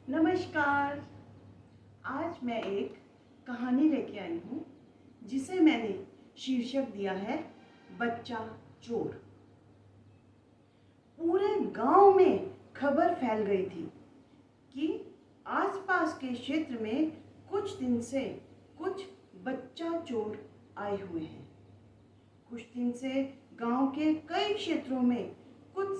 नमस्कार। आज मैं एक कहानी लेके आई हूँ जिसे मैंने शीर्षक दिया है बच्चा चोर। पूरे गांव में खबर फैल गई थी कि आसपास के क्षेत्र में कुछ दिन से कुछ बच्चा चोर आए हुए हैं। कुछ दिन से गांव के कई क्षेत्रों में कुछ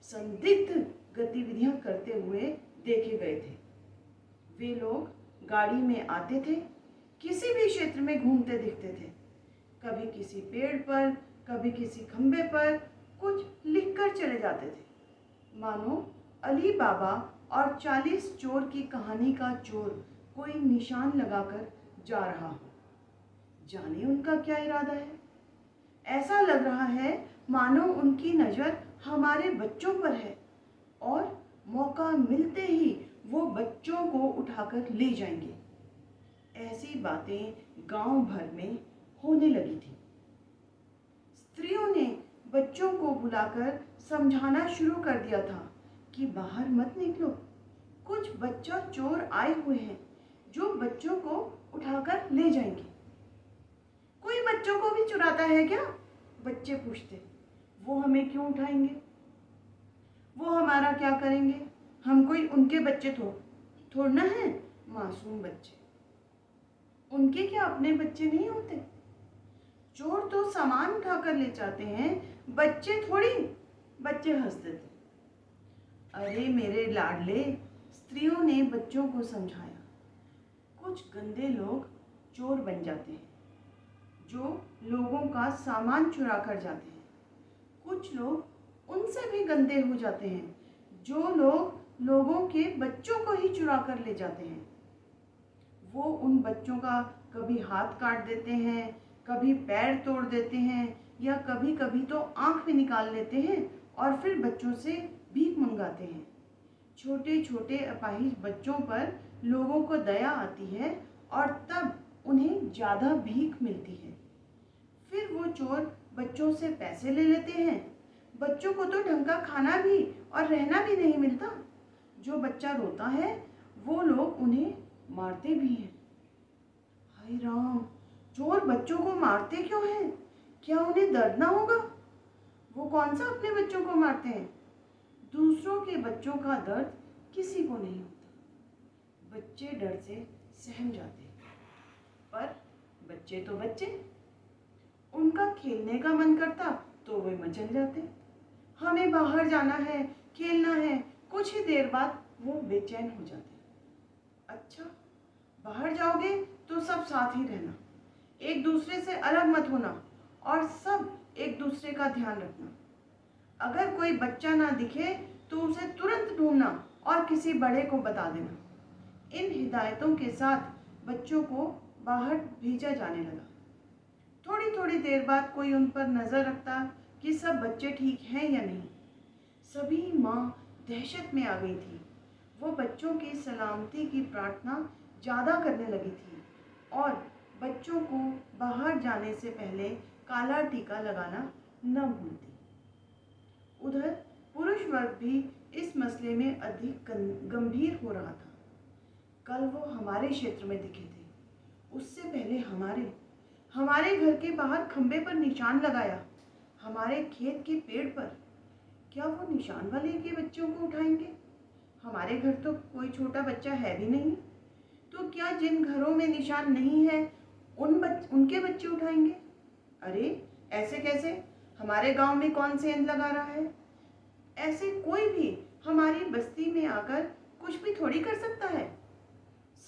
संदिग्ध गतिविधियां करते हुए देखे गए थे। वे लोग गाड़ी में आते थे, किसी भी क्षेत्र में घूमते दिखते थे, कभी किसी पेड़ पर, कभी किसी खंबे पर कुछ लिखकर चले जाते थे, मानो अली बाबा और 40 चोर की कहानी का चोर कोई निशान लगाकर जा रहा हो। जाने उनका क्या इरादा है। ऐसा लग रहा है मानो उनकी नज़र हमारे बच्चों पर है और मौका मिलते ही वो बच्चों को उठाकर ले जाएंगे। ऐसी बातें गांव भर में होने लगी थी। स्त्रियों ने बच्चों को बुलाकर समझाना शुरू कर दिया था कि बाहर मत निकलो, कुछ बच्चा चोर आए हुए हैं जो बच्चों को उठाकर ले जाएंगे। कोई बच्चों को भी चुराता है क्या? बच्चे पूछते। वो हमें क्यों उठाएंगे? वो हमारा क्या करेंगे? हम कोई उनके बच्चे थोड़ना है। मासूम बच्चे, उनके क्या अपने बच्चे नहीं होते? चोर तो सामान उठाकर ले जाते हैं, बच्चे थोड़ी। बच्चे हंस देते। अरे मेरे लाडले, स्त्रियों ने बच्चों को समझाया, कुछ गंदे लोग चोर बन जाते हैं जो लोगों का सामान चुरा कर जाते हैं। कुछ लोग उनसे भी गंदे हो जाते हैं जो लोग लोगों के बच्चों को ही चुरा कर ले जाते हैं। वो उन बच्चों का कभी हाथ काट देते हैं, कभी पैर तोड़ देते हैं, या कभी कभी तो आँख भी निकाल लेते हैं और फिर बच्चों से भीख मंगाते हैं। छोटे छोटे अपाहिज बच्चों पर लोगों को दया आती है और तब उन्हें ज़्यादा भीख मिलती है। फिर वो चोर बच्चों से पैसे ले लेते हैं। बच्चों को तो ढंग का खाना भी और रहना भी नहीं मिलता। जो बच्चा रोता है वो लोग उन्हें मारते भी हैं। हाय राम, चोर बच्चों को मारते क्यों हैं? क्या उन्हें दर्द ना होगा? वो कौन सा अपने बच्चों को मारते हैं? दूसरों के बच्चों का दर्द किसी को नहीं होता। बच्चे डर से सहम जाते हैं, पर बच्चे तो बच्चे, उनका खेलने का मन करता तो वे मचल जाते। हमें बाहर जाना है, खेलना है, कुछ ही देर बाद वो बेचैन हो जाते। अच्छा, बाहर जाओगे तो सब साथ ही रहना, एक दूसरे से अलग मत होना और सब एक दूसरे का ध्यान रखना। अगर कोई बच्चा ना दिखे तो उसे तुरंत ढूंढना और किसी बड़े को बता देना। इन हिदायतों के साथ बच्चों को बाहर भेजा जाने लगा। थोड़ी थोड़ी देर बाद कोई उन पर नज़र रखता कि सब बच्चे ठीक हैं या नहीं। सभी माँ दहशत में आ गई थी। वो बच्चों की सलामती की प्रार्थना ज़्यादा करने लगी थी और बच्चों को बाहर जाने से पहले काला टीका लगाना न भूलती। उधर पुरुष वर्ग भी इस मसले में अधिक गंभीर हो रहा था। कल वो हमारे क्षेत्र में दिखे थे। उससे पहले हमारे घर के बाहर खंबे पर निशान लगाया, हमारे खेत के पेड़ पर। क्या वो निशान वाले के बच्चों को उठाएंगे? हमारे घर तो कोई छोटा बच्चा है भी नहीं, तो क्या जिन घरों में निशान नहीं है उनके बच्चे उठाएंगे? अरे ऐसे कैसे? हमारे गांव में कौन सेंध लगा रहा है? ऐसे कोई भी हमारी बस्ती में आकर कुछ भी थोड़ी कर सकता है।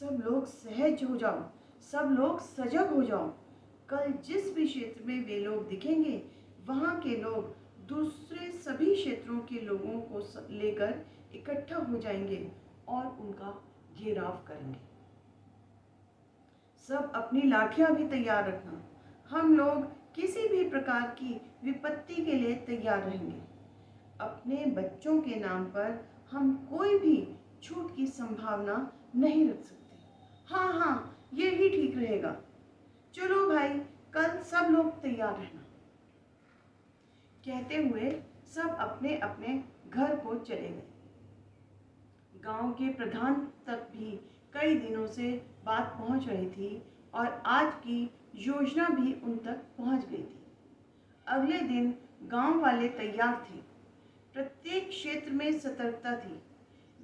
सब लोग सहज हो जाओ, सब लोग सजग हो जाओ। कल जिस भी क्षेत्र में वे लोग दिखेंगे, वहाँ के लोग दूसरे सभी क्षेत्रों के लोगों को लेकर इकट्ठा हो जाएंगे और उनका घेराव करेंगे। सब अपनी लाठियाँ भी तैयार रखना। हम लोग किसी भी प्रकार की विपत्ति के लिए तैयार रहेंगे। अपने बच्चों के नाम पर हम कोई भी छूट की संभावना नहीं रख सकते। हाँ हाँ, ये ही ठीक रहेगा। चलो भाई, कल सब लोग तैयार रहना। कहते हुए सब अपने अपने घर को चले गए। गांव के प्रधान तक भी कई दिनों से बात पहुंच रही थी और आज की योजना भी उन तक पहुंच गई थी। अगले दिन गांव वाले तैयार थे। प्रत्येक क्षेत्र में सतर्कता थी।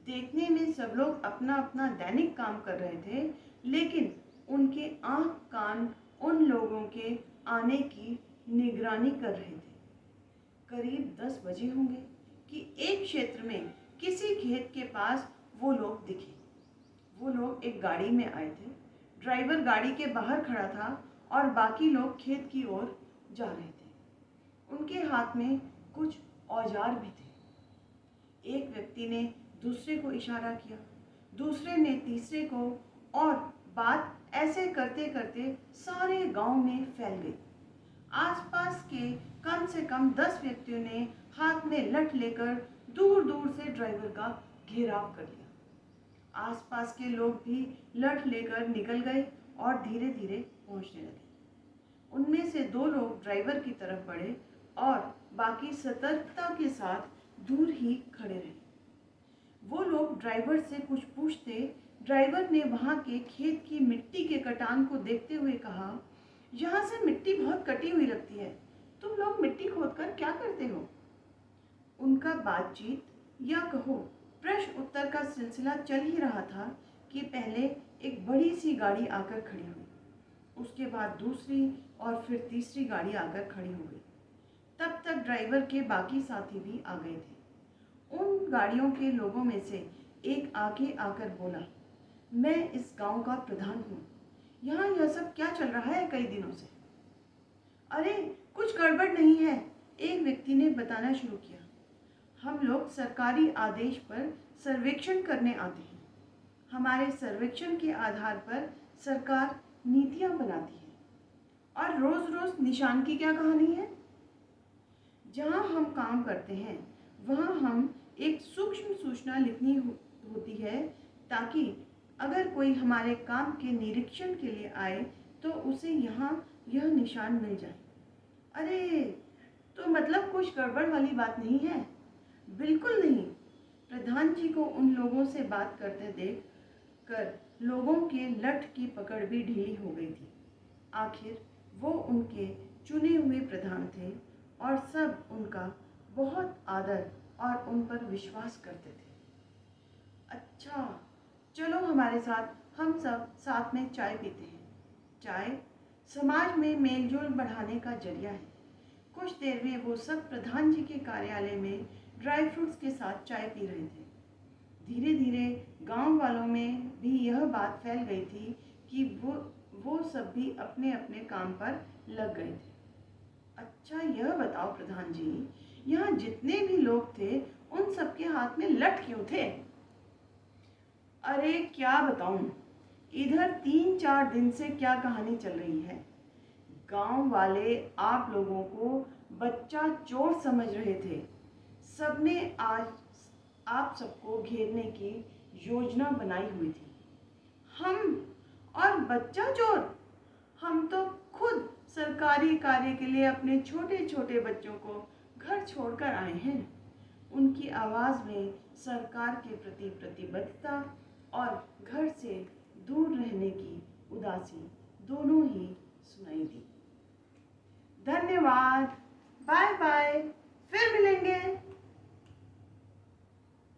देखने में सब लोग अपना अपना दैनिक काम कर रहे थे, लेकिन उनके आंख कान उन लोगों के आने की निगरानी कर रहे थे। करीब 10 बजे होंगे कि एक क्षेत्र में किसी खेत के पास वो लोग दिखे। वो लोग एक गाड़ी में आए थे। ड्राइवर गाड़ी के बाहर खड़ा था और बाकी लोग खेत की ओर जा रहे थे। उनके हाथ में कुछ औजार भी थे। एक व्यक्ति ने दूसरे को इशारा किया, दूसरे ने तीसरे को, और बात ऐसे करते करते सारे गांव में फैल गई। आसपास के कम से कम 10 व्यक्तियों ने हाथ में लठ लेकर दूर दूर से ड्राइवर का घेराव कर लिया। आसपास के लोग भी लठ लेकर निकल गए और धीरे धीरे पहुंचने लगे। उनमें से 2 लोग ड्राइवर की तरफ बढ़े और बाकी सतर्कता के साथ दूर ही खड़े रहे। वो लोग ड्राइवर से कुछ पूछते। ड्राइवर ने वहां के खेत की मिट्टी के कटान को देखते हुए कहा, यहाँ से मिट्टी बहुत कटी हुई लगती है। तुम लोग मिट्टी खोदकर क्या करते हो? उनका बातचीत या कहो प्रश्न उत्तर का सिलसिला चल ही रहा था कि पहले एक बड़ी सी गाड़ी आकर खड़ी हुई। उसके बाद दूसरी और फिर तीसरी गाड़ी आकर खड़ी हो गई। तब तक ड्राइवर के बाकी साथी भी आ गए थे। उन गाड़ियों के लोगों में से एक आगे आकर बोला, मैं इस गांव का प्रधान हूँ। यहाँ यह सब क्या चल रहा है कई दिनों से? अरे कुछ गड़बड़ नहीं है, एक व्यक्ति ने बताना शुरू किया। हम लोग सरकारी आदेश पर सर्वेक्षण करने आते हैं। हमारे सर्वेक्षण के आधार पर सरकार नीतियाँ बनाती है। और रोज रोज निशान की क्या कहानी है? जहाँ हम काम करते हैं वहाँ हम एक सूक्ष्म सूचना लिखनी होती है, ताकि अगर कोई हमारे काम के निरीक्षण के लिए आए तो उसे यहाँ यह निशान मिल जाए। अरे तो मतलब कुछ गड़बड़ वाली बात नहीं है? बिल्कुल नहीं। प्रधान जी को उन लोगों से बात करते देख कर लोगों के लठ की पकड़ भी ढीली हो गई थी। आखिर वो उनके चुने हुए प्रधान थे और सब उनका बहुत आदर और उन पर विश्वास करते थे। अच्छा चलो हमारे साथ, हम सब साथ में चाय पीते हैं। चाय समाज में मेलजोल बढ़ाने का जरिया है। कुछ देर में वो सब प्रधान जी के कार्यालय में ड्राई फ्रूट्स के साथ चाय पी रहे थे। धीरे धीरे गांव वालों में भी यह बात फैल गई थी कि वो सब भी अपने अपने काम पर लग गए थे। अच्छा यह बताओ प्रधान जी, यहाँ जितने भी लोग थे उन सबके हाथ में लठ क्यों थे? अरे क्या बताऊं, इधर 3-4 दिन से क्या कहानी चल रही है। गांव वाले आप लोगों को बच्चा चोर समझ रहे थे। सबने आज आप सबको घेरने की योजना बनाई हुई थी। हम और बच्चा चोर? हम तो खुद सरकारी कार्य के लिए अपने छोटे छोटे बच्चों को घर छोड़कर आए हैं। उनकी आवाज़ में सरकार के प्रति प्रतिबद्धता और घर से दूर रहने की उदासी दोनों ही सुनाई दी। धन्यवाद। बाय बाय, फिर मिलेंगे।